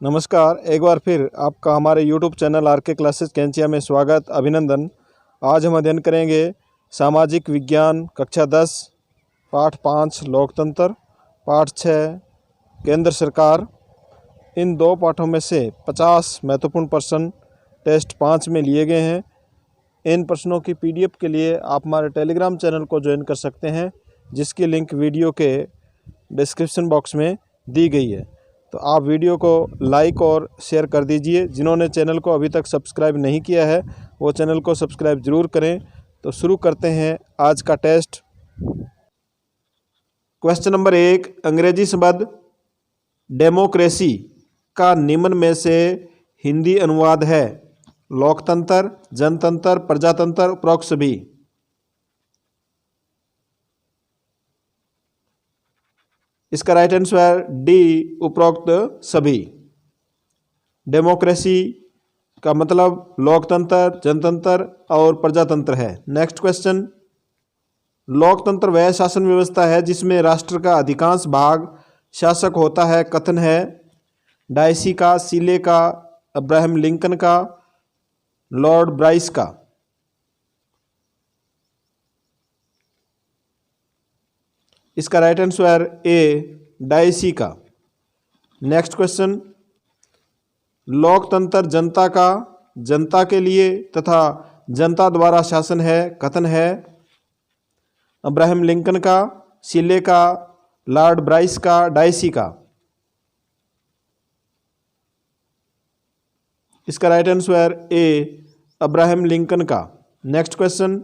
नमस्कार, एक बार फिर आपका हमारे YouTube चैनल आर के क्लासेस कैंचिया में स्वागत, अभिनंदन। आज हम अध्ययन करेंगे सामाजिक विज्ञान कक्षा 10 पाठ 5 लोकतंत्र, पाठ 6 केंद्र सरकार। इन दो पाठों में से 50 महत्वपूर्ण प्रश्न टेस्ट 5 में लिए गए हैं। इन प्रश्नों की PDF के लिए आप हमारे टेलीग्राम चैनल को ज्वाइन कर सकते हैं, जिसकी लिंक वीडियो के डिस्क्रिप्शन बॉक्स में दी गई है। तो आप वीडियो को लाइक और शेयर कर दीजिए। जिन्होंने चैनल को अभी तक सब्सक्राइब नहीं किया है वो चैनल को सब्सक्राइब ज़रूर करें। तो शुरू करते हैं आज का टेस्ट। क्वेश्चन नंबर 1, अंग्रेजी शब्द डेमोक्रेसी का निम्न में से हिंदी अनुवाद है? लोकतंत्र, जनतंत्र, प्रजातंत्र, उपरोक्त सभी। इसका राइट आंसर डी, उपरोक्त सभी। डेमोक्रेसी का मतलब लोकतंत्र, जनतंत्र और प्रजातंत्र है। नेक्स्ट क्वेश्चन, लोकतंत्र वह शासन व्यवस्था है जिसमें राष्ट्र का अधिकांश भाग शासक होता है। कथन है डायसी का, सीले का, अब्राहम लिंकन का, लॉर्ड ब्राइस का। इसका राइट आंसर ए, डायसी का। नेक्स्ट क्वेश्चन, लोकतंत्र जनता का, जनता के लिए तथा जनता द्वारा शासन है। कथन है अब्राहम लिंकन का, सीले का, लॉर्ड ब्राइस का, डायसी का। इसका right answer A, Abraham Lincoln का। नेक्स्ट क्वेश्चन,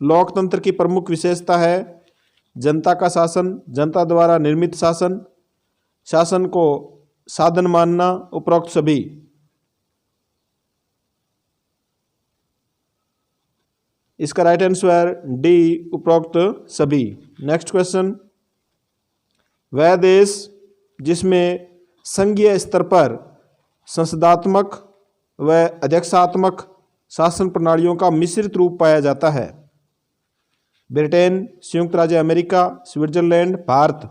लोकतंत्र की प्रमुख विशेषता है जनता का शासन, जनता द्वारा निर्मित शासन, शासन को साधन मानना, उपरोक्त सभी। इसका राइट आंसर डी, उपरोक्त सभी। नेक्स्ट क्वेश्चन, वह देश जिसमें संघीय स्तर पर संसदात्मक व अध्यक्षात्मक शासन प्रणालियों का मिश्रित रूप पाया जाता है? ब्रिटेन, संयुक्त राज्य अमेरिका, स्विट्जरलैंड, भारत।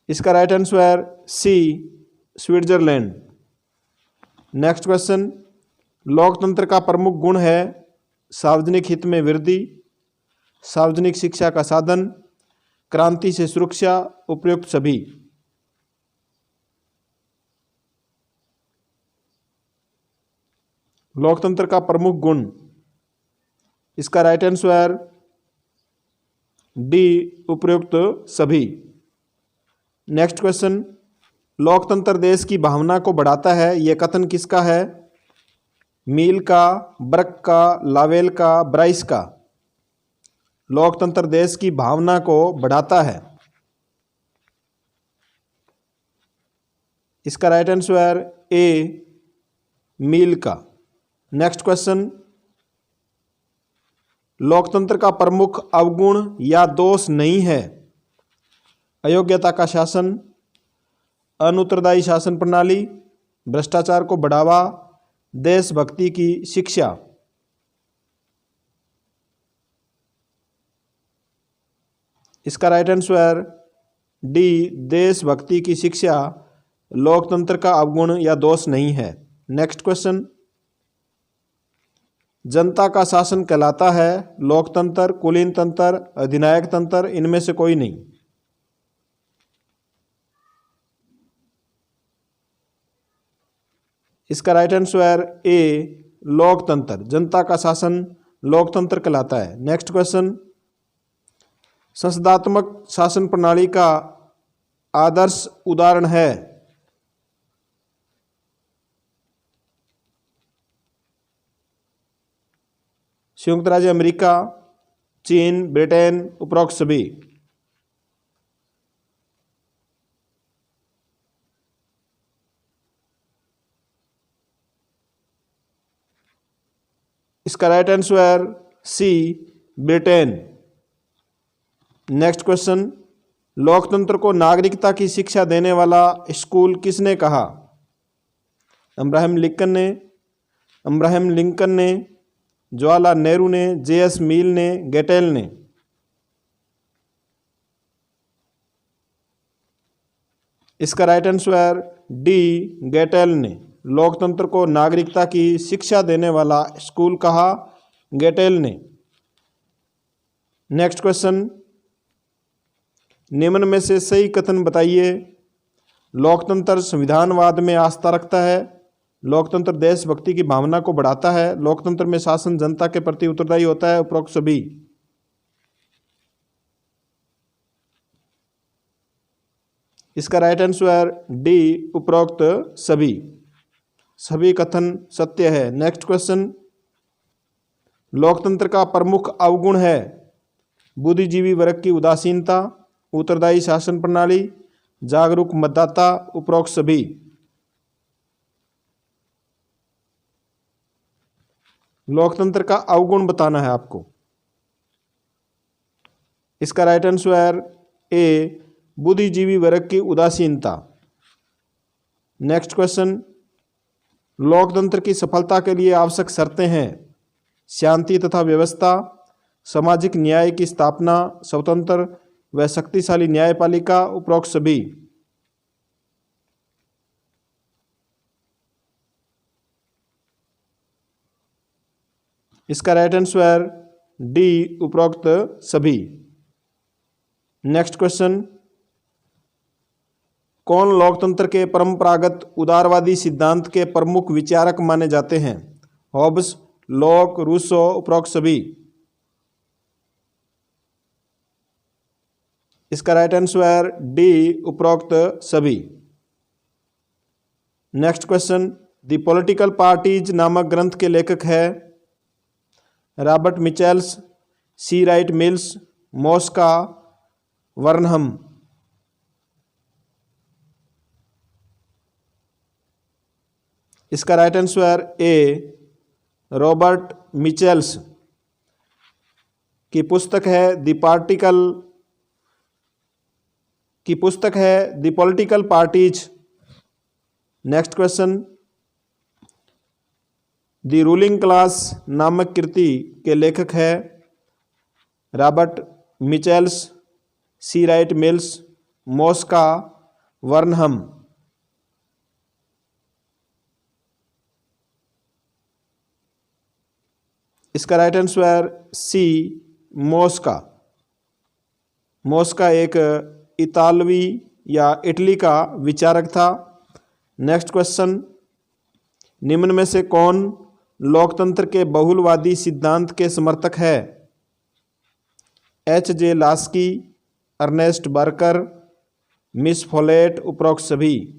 इसका right answer C, Switzerland. Next question, लोकतंत्र का प्रमुख गुण है सार्वजनिक हित में वृद्धि, सार्वजनिक शिक्षा का साधन, क्रांति से सुरक्षा, उपयुक्त सभी। लोकतंत्र का प्रमुख गुण, इसका राइट आंसर डी, उपयुक्त सभी। नेक्स्ट क्वेश्चन, लोकतंत्र देश की भावना को बढ़ाता है। यह कथन किसका है? मील का, ब्रक का, लावेल का, ब्राइस का। लोकतंत्र देश की भावना को बढ़ाता है। इसका राइट आंसर ए, मील का। नेक्स्ट क्वेश्चन, लोकतंत्र का प्रमुख अवगुण या दोष नहीं है? अयोग्यता का शासन, अनुत्तरदायी शासन प्रणाली, भ्रष्टाचार को बढ़ावा, देशभक्ति की शिक्षा। इसका राइट आंसर डी, देशभक्ति की शिक्षा लोकतंत्र का अवगुण या दोष नहीं है। नेक्स्ट क्वेश्चन, जनता का शासन कहलाता है लोकतंत्र, कुलीन तंत्र, अधिनायक तंत्र, इनमें से कोई नहीं। इसका राइट आंसर ए, लोकतंत्र। जनता का शासन लोकतंत्र कहलाता है। नेक्स्ट क्वेश्चन, संसदात्मक शासन प्रणाली का आदर्श उदाहरण है? संयुक्त राज्य अमेरिका, चीन, ब्रिटेन, उपरोक्त सभी। इसका right answer c, Britain. Next question, लोकतंत्र को नागरिकता की शिक्षा देने वाला स्कूल किसने कहा? अब्राहम लिंकन ने, जवाहरलाल नेहरू ने, JS मील ने, गेटेल ने। इसका राइट आंसर डी, गेटेल ने लोकतंत्र को नागरिकता की शिक्षा देने वाला स्कूल कहा, गेटेल ने। नेक्स्ट क्वेश्चन, निम्न में से सही कथन बताइए। लोकतंत्र संविधानवाद में आस्था रखता है, लोकतंत्र देशभक्ति की भावना को बढ़ाता है, लोकतंत्र में शासन जनता के प्रति उत्तरदायी होता है, उपरोक्त सभी। इसका राइट आंसर डी, उपरोक्त सभी। सभी कथन सत्य है। नेक्स्ट क्वेश्चन, लोकतंत्र का प्रमुख अवगुण है बुद्धिजीवी वर्ग की उदासीनता, उत्तरदायी शासन प्रणाली, जागरूक मतदाता, उपरोक्त सभी। लोकतंत्र का अवगुण बताना है आपको। इसका राइट आंसर ए, बुद्धिजीवी वर्ग की उदासीनता। नेक्स्ट क्वेश्चन, लोकतंत्र की सफलता के लिए आवश्यक शर्तें हैं शांति तथा व्यवस्था, सामाजिक न्याय की स्थापना, स्वतंत्र व शक्तिशाली न्यायपालिका, उपरोक्त सभी। इसका राइट आंसर डी, उपरोक्त सभी। नेक्स्ट क्वेश्चन, कौन लोकतंत्र के परंपरागत उदारवादी सिद्धांत के प्रमुख विचारक माने जाते हैं? हॉब्स, लॉक, रूसो, उपरोक्त सभी। इसका राइट आंसर डी, उपरोक्त सभी। Next question, the political parties नामक ग्रंथ के लेखक है रॉबर्ट मिचेल्स, सी राइट मिल्स, मॉस्का, वर्नहम। इसका राइट आंसर ए, रॉबर्ट मिचेल्स की पुस्तक है the political parties. Next question, the ruling class नामक कृति के लेखक है रॉबर्ट मिचेल्स, सी राइट मिल्स, मॉस्का, वर्नहम। इसका राइट आंसर सी, मॉस्का। मॉस्का एक इतालवी या इटली का विचारक था। नेक्स्ट क्वेश्चन, निम्न में से कौन लोकतंत्र के बहुलवादी सिद्धांत के समर्थक है? एच जे लास्की, अर्नेस्ट बर्कर, मिस फोलेट, उपरोक्त सभी।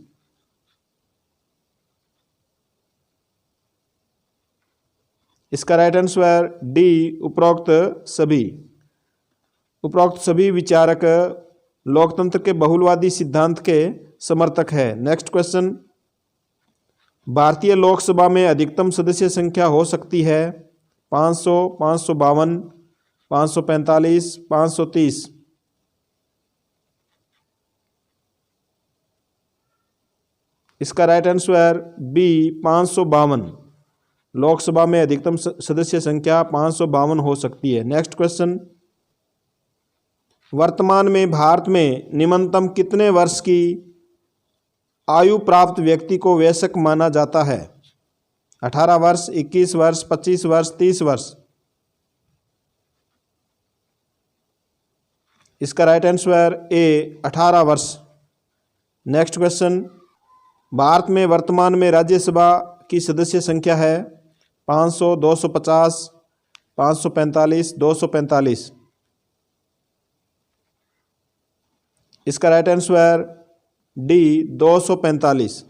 इसका राइट आंसर डी, उपरोक्त सभी। उपरोक्त सभी विचारक लोकतंत्र के बहुलवादी सिद्धांत के समर्थक है। नेक्स्ट क्वेश्चन, भारतीय लोकसभा में अधिकतम सदस्य संख्या हो सकती है 500, 552, 545, 530। इसका राइट आंसर बी, 552। लोकसभा में अधिकतम सदस्य संख्या 552 हो सकती है। नेक्स्ट क्वेश्चन, वर्तमान में भारत में निम्नतम कितने वर्ष की आयु प्राप्त व्यक्ति को वयस्क माना जाता है? 18 वर्ष, 21 वर्ष, 25 वर्ष, 30 वर्ष। इसका राइट आंसर ए, 18 वर्ष। नेक्स्ट क्वेश्चन, भारत में वर्तमान में राज्यसभा की सदस्य संख्या है 500, 250, 545, 245। इसका राइट आंसर डी, 245।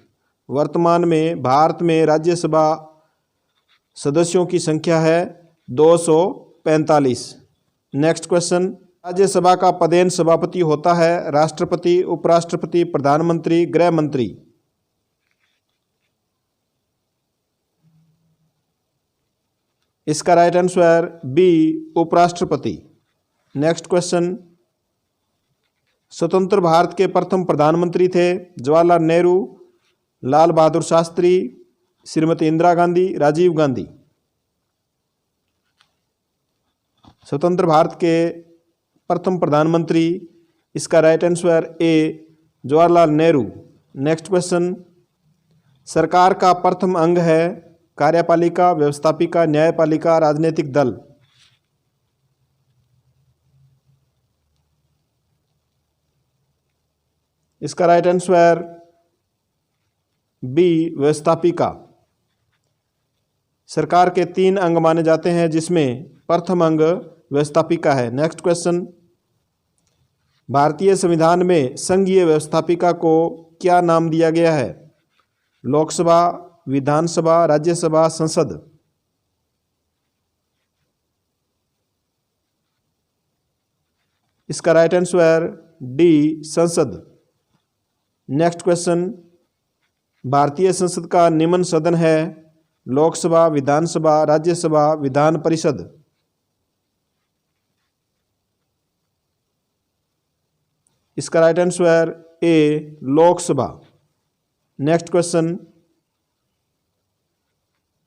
वर्तमान में भारत में राज्यसभा सदस्यों की संख्या है 245। नेक्स्ट क्वेश्चन, राज्यसभा का पदेन सभापति होता है राष्ट्रपति, उपराष्ट्रपति, प्रधानमंत्री, गृह मंत्री। इसका राइट आंसर बी, उपराष्ट्रपति। नेक्स्ट क्वेश्चन, स्वतंत्र भारत के प्रथम प्रधानमंत्री थे जवाहरलाल नेहरू, लाल बहादुर शास्त्री, श्रीमती इंदिरा गांधी, राजीव गांधी। स्वतंत्र भारत के प्रथम प्रधानमंत्री, इसका right answer A, Jawaharlal Nehru. Next question, सरकार का प्रथम अंग है कार्यपालिका, व्यवस्थापिका, न्यायपालिका, राजनीतिक दल। इसका राइट आंसर बी, व्यवस्थापिका। सरकार के 3 अंग माने जाते हैं जिसमें प्रथम अंग व्यवस्थापिका है। नेक्स्ट क्वेश्चन, भारतीय संविधान में संघीय व्यवस्थापिका को क्या नाम दिया गया है? लोकसभा, विधानसभा, राज्यसभा, संसद। इसका राइट आंसर डी, संसद। नेक्स्ट क्वेश्चन, भारतीय संसद का निम्न सदन है लोकसभा, विधानसभा, राज्यसभा, विधान परिषद। इसका right answer A, Lok Sabha. Next question,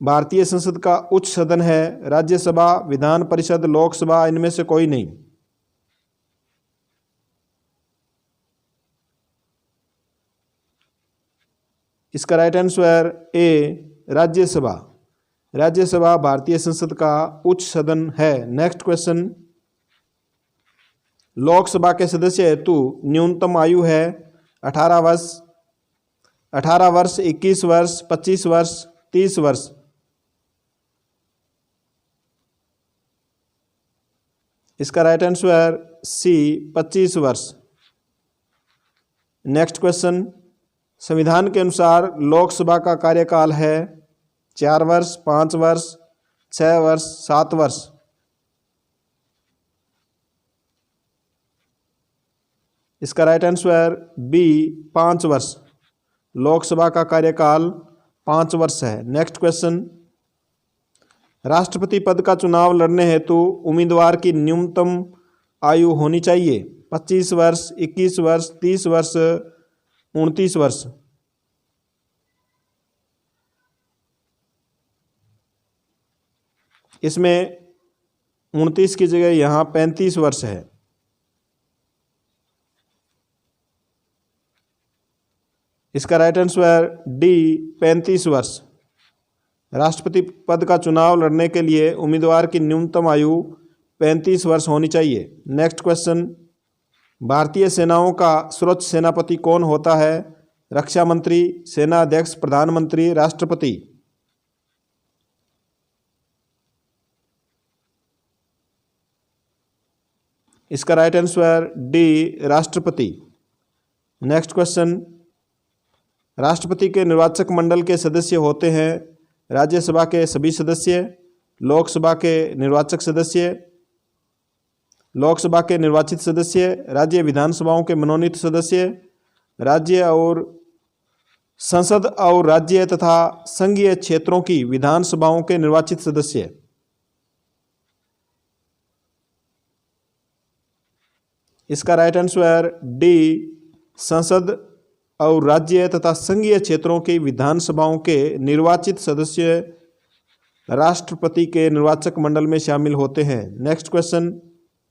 भारतीय संसद का उच्च सदन है राज्यसभा, विधान परिषद, लोकसभा, इनमें से कोई नहीं। इसका right answer A, Rajya Sabha. Rajya Sabha भारतीय संसद का उच्च सदन है। नेक्स्ट क्वेश्चन, लोकसभा के सदस्य हेतु न्यूनतम आयु है 18 वर्ष, 21 वर्ष, 25 वर्ष, 30 वर्ष। इसका राइट आंसर सी, 25 वर्ष। नेक्स्ट क्वेश्चन, संविधान के अनुसार लोकसभा का कार्यकाल है 4 वर्ष, 5 वर्ष, 6 वर्ष, 7 वर्ष। इसका राइट आंसर बी, 5 वर्ष। लोकसभा का कार्यकाल 5 वर्ष है। नेक्स्ट क्वेश्चन, राष्ट्रपति पद का चुनाव लड़ने हेतु उम्मीदवार की न्यूनतम आयु होनी चाहिए 25 वर्ष, 21 वर्ष, 30 वर्ष, 29 वर्ष। इसमें 29 की जगह यहाँ 35 वर्ष है। इसका राइट आंसर डी, 35 वर्ष। राष्ट्रपति पद का चुनाव लड़ने के लिए उम्मीदवार की न्यूनतम आयु 35 वर्ष होनी चाहिए। नेक्स्ट क्वेश्चन, भारतीय सेनाओं का सर्वोच्च सेनापति कौन होता है? रक्षा मंत्री, सेना अध्यक्ष, प्रधानमंत्री, राष्ट्रपति। इसका राइट आंसर डी, राष्ट्रपति। नेक्स्ट क्वेश्चन, राष्ट्रपति के निर्वाचक मंडल के सदस्य होते हैं राज्यसभा के सभी सदस्य, लोकसभा के निर्वाचक सदस्य, लोकसभा के निर्वाचित सदस्य, राज्य विधानसभाओं के मनोनीत सदस्य, राज्य और संसद और राज्य तथा संघीय क्षेत्रों की विधानसभाओं के निर्वाचित सदस्य। इसका राइट आंसर डी, संसद और राज्य तथा संघीय क्षेत्रों की विधानसभाओं के निर्वाचित सदस्य राष्ट्रपति के निर्वाचक मंडल में शामिल होते हैं। नेक्स्ट क्वेश्चन,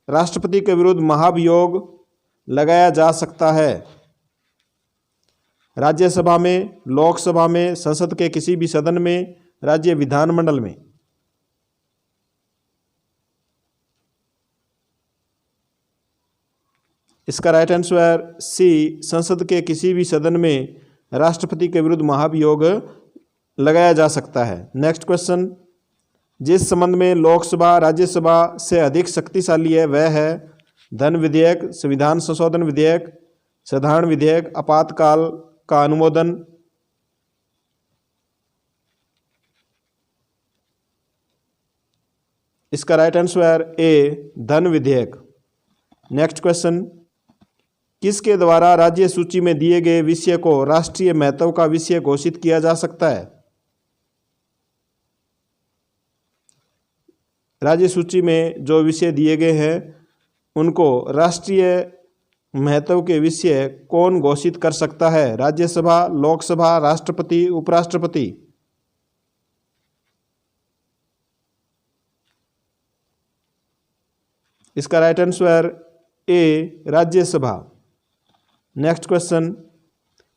राष्ट्रपति के विरुद्ध महाभियोग लगाया जा सकता है राज्यसभा में, लोकसभा में, संसद के किसी भी सदन में, राज्य विधानमंडल में। इसका राइट आंसर सी, संसद के किसी भी सदन में राष्ट्रपति के विरुद्ध महाभियोग लगाया जा सकता है। नेक्स्ट क्वेश्चन, जिस संबंध में लोकसभा राज्यसभा से अधिक शक्तिशाली है वह है धन विधेयक, संविधान संशोधन विधेयक, साधारण विधेयक, आपातकाल का अनुमोदन। इसका राइट आंसर ए, धन विधेयक। नेक्स्ट क्वेश्चन, किसके द्वारा राज्य सूची में दिए गए विषय को राष्ट्रीय महत्व का विषय घोषित किया जा सकता है? राज्य सूची में जो विषय दिए गए हैं उनको राष्ट्रीय महत्व के विषय कौन घोषित कर सकता है? राज्यसभा, लोकसभा, राष्ट्रपति, उपराष्ट्रपति। इसका right answer A, Rajya Sabha. Next question,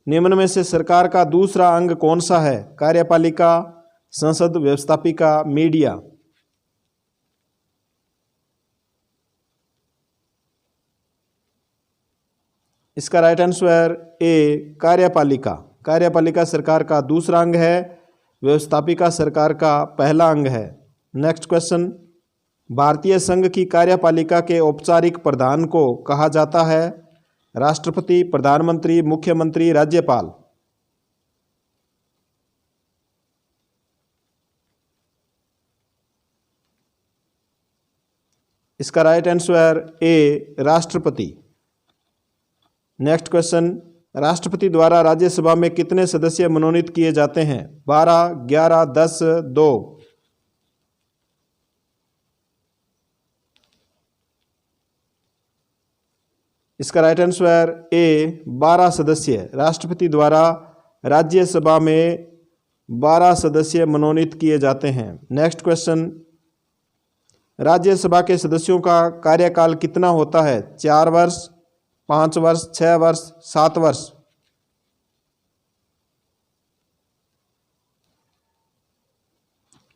निम्न में से सरकार का दूसरा अंग कौन सा है? कार्यपालिका, संसद, व्यवस्थापिका, मीडिया। इसका राइट आंसर ए, कार्यपालिका। कार्यपालिका सरकार का दूसरा अंग है, व्यवस्थापिका सरकार का पहला अंग है। नेक्स्ट क्वेश्चन, भारतीय संघ की कार्यपालिका के औपचारिक प्रधान को कहा जाता है? राष्ट्रपति, प्रधानमंत्री, मुख्यमंत्री, राज्यपाल। इसका राइट आंसर ए, राष्ट्रपति। नेक्स्ट क्वेश्चन, राष्ट्रपति द्वारा राज्यसभा में कितने सदस्य मनोनीत किए जाते हैं? 12, 11, 10, 2। इसका राइट आंसर ए, 12 सदस्य। राष्ट्रपति द्वारा राज्यसभा में 12 सदस्य मनोनीत किए जाते हैं। नेक्स्ट क्वेश्चन, राज्यसभा के सदस्यों का कार्यकाल कितना होता है? 4 वर्ष, 5 वर्ष, 6 वर्ष, 7 वर्ष।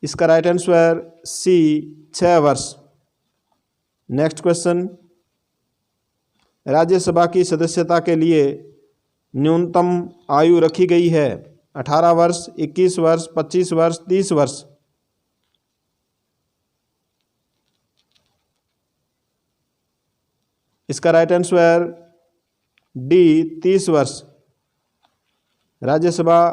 इसका राइट आंसर सी, 6 वर्ष। नेक्स्ट क्वेश्चन, राज्यसभा की सदस्यता के लिए न्यूनतम आयु रखी गई है? 18 वर्ष, 21 वर्ष, 25 वर्ष, 30 वर्ष। इसका राइट आंसर डी, 30 वर्ष। राज्यसभा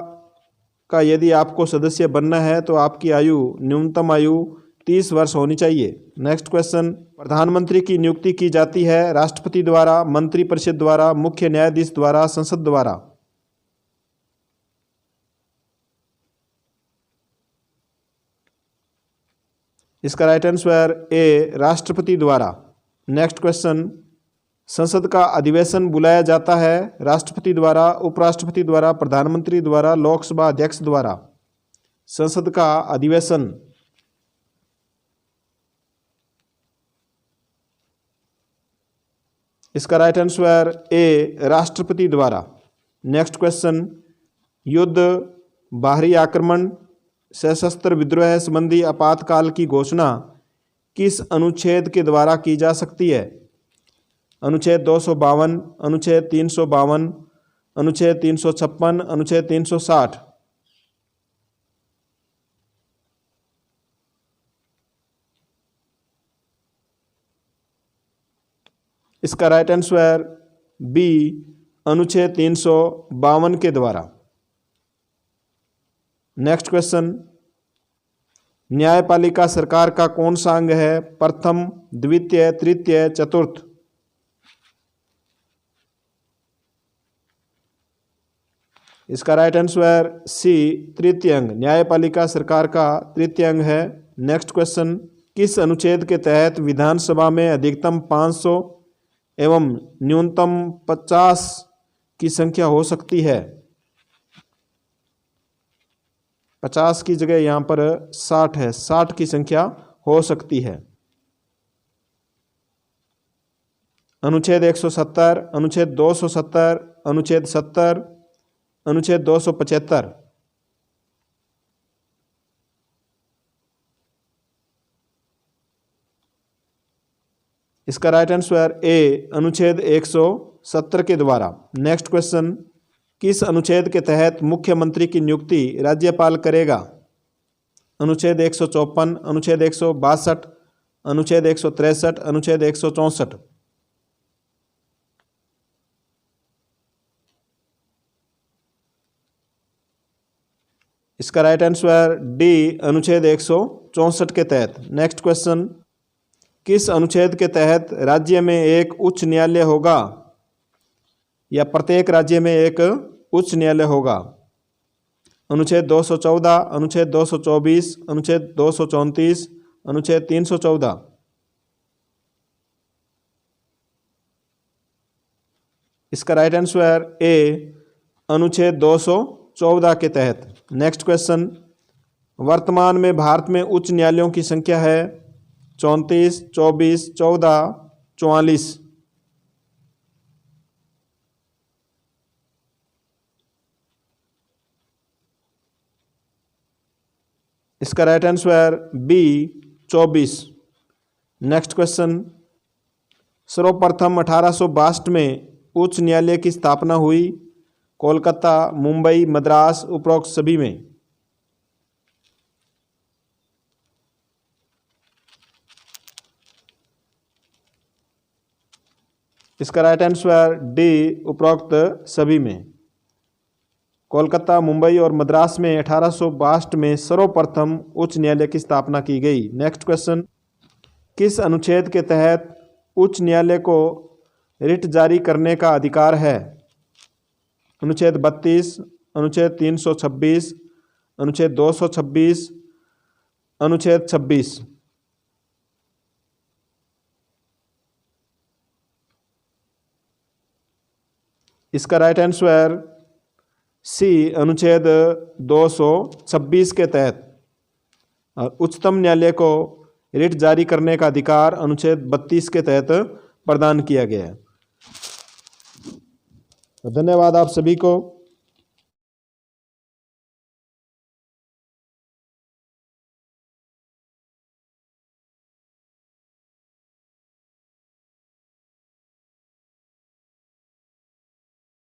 का यदि आपको सदस्य बनना है तो आपकी आयु, न्यूनतम आयु 30 वर्ष होनी चाहिए। नेक्स्ट क्वेश्चन, प्रधानमंत्री की नियुक्ति की जाती है राष्ट्रपति द्वारा, मंत्रिपरिषद द्वारा, मुख्य न्यायाधीश द्वारा, संसद द्वारा। इसका राइट आंसर ए, राष्ट्रपति द्वारा। नेक्स्ट क्वेश्चन, संसद का अधिवेशन बुलाया जाता है राष्ट्रपति द्वारा, उपराष्ट्रपति द्वारा, प्रधानमंत्री द्वारा, लोकसभा अध्यक्ष द्वारा। संसद का अधिवेशन। इसका राइट आंसर ए, राष्ट्रपति द्वारा। नेक्स्ट क्वेश्चन, युद्ध, बाहरी आक्रमण, सशस्त्र विद्रोह संबंधी आपातकाल की घोषणा किस अनुच्छेद के द्वारा की जा सकती है? अनुच्छेद 252, अनुच्छेद 352, अनुच्छेद 356, अनुच्छेद 360। इसका राइट आंसर बी, अनुच्छेद 352 के द्वारा। नेक्स्ट क्वेश्चन, न्यायपालिका सरकार का कौन सा अंग है? प्रथम, द्वितीय, तृतीय, चतुर्थ। इसका राइट आंसर सी, तृतीय अंग। न्यायपालिका सरकार का तृतीय अंग है। नेक्स्ट क्वेश्चन, किस अनुच्छेद के तहत विधानसभा में अधिकतम 500 एवं न्यूनतम 50 की संख्या हो सकती है? 50 की जगह यहाँ पर 60 है, 60 की संख्या हो सकती है। अनुच्छेद 170, अनुच्छेद 270, अनुच्छेद 70, अनुच्छेद 275। इसका राइट आंसर ए, अनुच्छेद 170 के द्वारा। नेक्स्ट क्वेश्चन, किस अनुच्छेद के तहत मुख्यमंत्री की नियुक्ति राज्यपाल करेगा? अनुच्छेद 154, अनुच्छेद 162, अनुच्छेद 163, अनुच्छेद 164। इसका राइट आंसर डी, अनुच्छेद 164 के तहत। नेक्स्ट क्वेश्चन, किस अनुच्छेद के तहत राज्य में एक उच्च न्यायालय होगा या प्रत्येक राज्य में एक उच्च न्यायालय होगा? अनुच्छेद 214, अनुच्छेद 224, अनुच्छेद 234, अनुच्छेद 314। इसका राइट आंसर ए, अनुच्छेद 214 के तहत। नेक्स्ट क्वेश्चन, वर्तमान में भारत में उच्च न्यायालयों की संख्या है 34, 24, 14, 44। इसका right answer b 24। Next question, सर्वप्रथम 1862 में उच्च न्यायालय की स्थापना हुई। कोलकाता, मुंबई, मद्रास, उपरोक्त सभी में। इसका राइट आंसर डी उपरोक्त सभी में। कोलकाता, मुंबई और मद्रास में 1862 में सर्वप्रथम उच्च न्यायालय की स्थापना की गई। नेक्स्ट क्वेश्चन, किस अनुच्छेद के तहत उच्च न्यायालय को रिट जारी करने का अधिकार है? अनुच्छेद 32, अनुच्छेद 326, अनुच्छेद 226, अनुच्छेद 26। इसका राइट आंसर सी अनुच्छेद 226 के तहत उच्चतम न्यायालय को रिट जारी करने का अधिकार अनुच्छेद 32 के तहत प्रदान किया गया है। धन्यवाद आप सभी को।